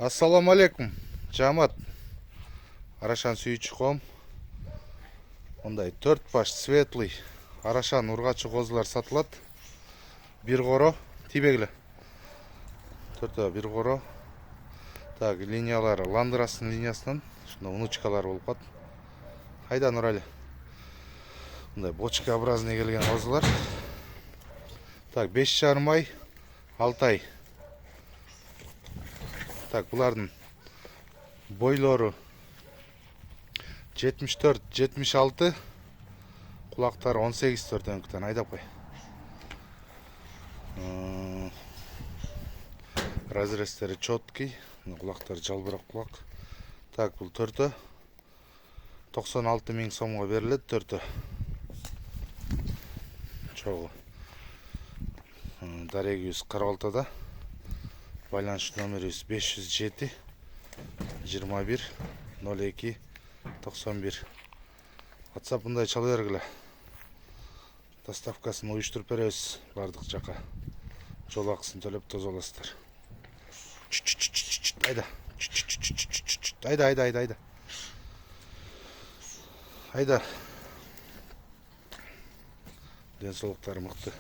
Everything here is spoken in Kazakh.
Ассаламу алейкум, жамат. Арашан сүйүүчү коом. Мындай 4 баш светлый арашан ургачы козулар сатылат. Бир коро тибегиле. 4 бир коро. Так, линиялары Ландырастын линиясынан, ушундай унучкалар болуп калат. Кайда Нурали? Мындай бочка образный келген козулар. Так, 5,5 ай, 6 ай. Так, булардын бойлору 74-76, кулактары 18 дөңктөн айдап кой. Разрестери четкий, кулактары жалбырак кулак. Так, бул 4 96 000 сомго берилет. 4 чогу дарегибиз Карабалтада. Байланыш номерибиз 507 21 02 91. WhatsApp мындай чала бергиле. Доставкасын уюштуруп беребиз бардык жака. Жол акысын төлөп тозолосуздар. Айда. Айда. Айда. Ден соолуктары мыкты.